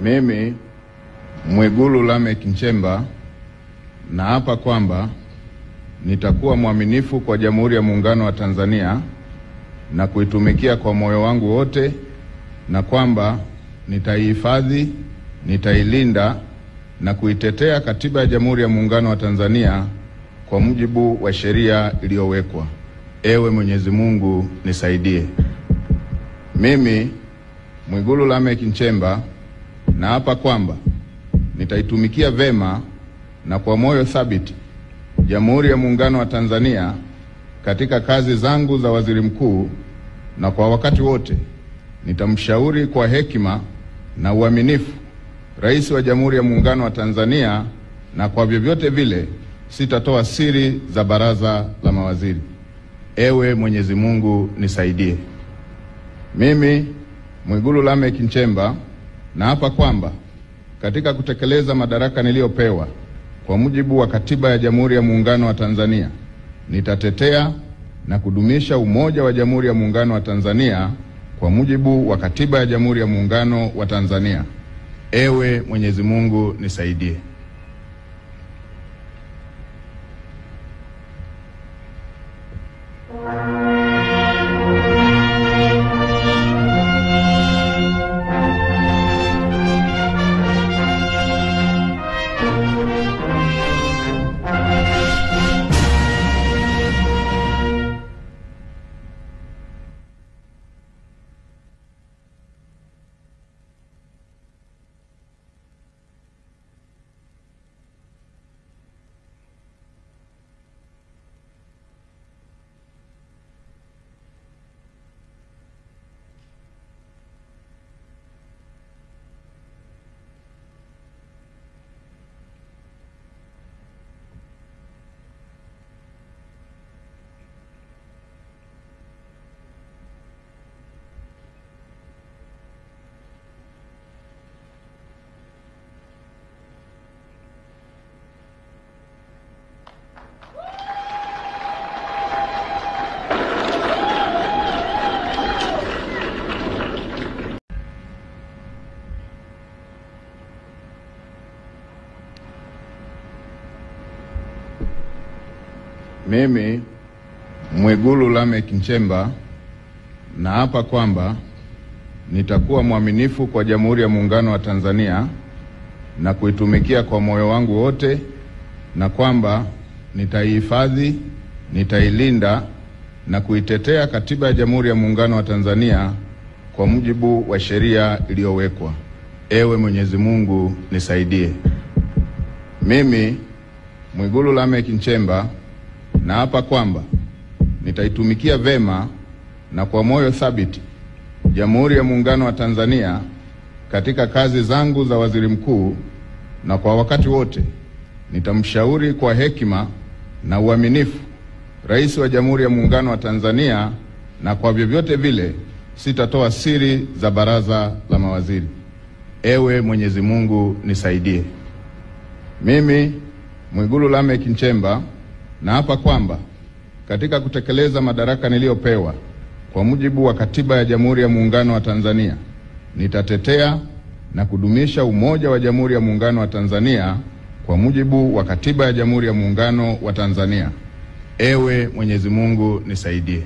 Mimi Mwigulu Lameck Nchemba naapa kwamba nitakuwa mwaminifu kwa Jamhuri ya Muungano wa Tanzania na kuitumikia kwa moyo wangu wote, na kwamba nitaihifadhi, nitailinda na kuitetea Katiba ya Jamhuri ya Muungano wa Tanzania kwa mujibu wa sheria iliyowekwa. Ewe Mwenyezi Mungu nisaidie. Mimi Mwigulu Lameck Nchemba naapa kwamba nitaitumikia vema na kwa moyo thabiti Jamhuri ya Muungano wa Tanzania katika kazi zangu za waziri mkuu, na kwa wakati wote nitamshauri kwa hekima na uaminifu Rais wa Jamhuri ya Muungano wa Tanzania, na kwa vyovyote vile sitatoa siri za baraza la mawaziri. Ewe Mwenyezi Mungu nisaidie. Mimi Mwigulu Lameck Nchemba naapa kwamba katika kutekeleza madaraka niliyopewa kwa mujibu wa Katiba ya Jamhuri ya Muungano wa Tanzania, nitatetea na kudumisha umoja wa Jamhuri ya Muungano wa Tanzania kwa mujibu wa Katiba ya Jamhuri ya Muungano wa Tanzania. Ewe Mwenyezi Mungu nisaidie. Mimi Mwigulu Lameck Nchemba naapa kwamba nitakuwa mwaminifu kwa Jamhuri ya Muungano wa Tanzania na kuitumikia kwa moyo wangu wote, na kwamba nitaihifadhi, nitailinda na kuitetea Katiba ya Jamhuri ya Muungano wa Tanzania kwa mujibu wa sheria iliyowekwa. Ewe Mwenyezi Mungu nisaidie. Mimi Mwigulu Lameck Nchemba naapa kwamba nitaitumikia vema na kwa moyo thabiti Jamhuri ya Muungano wa Tanzania katika kazi zangu za waziri mkuu, na kwa wakati wote nitamshauri kwa hekima na uaminifu Rais wa Jamhuri ya Muungano wa Tanzania, na kwa vyovyote vile sitatoa siri za baraza la mawaziri. Ewe Mwenyezi Mungu nisaidie. Mimi Mwigulu Lameck Nchemba naapa kwamba katika kutekeleza madaraka niliyopewa kwa mujibu wa Katiba ya Jamhuri ya Muungano wa Tanzania, nitatetea na kudumisha umoja wa Jamhuri ya Muungano wa Tanzania kwa mujibu wa Katiba ya Jamhuri ya Muungano wa Tanzania. Ewe Mwenyezi Mungu nisaidie.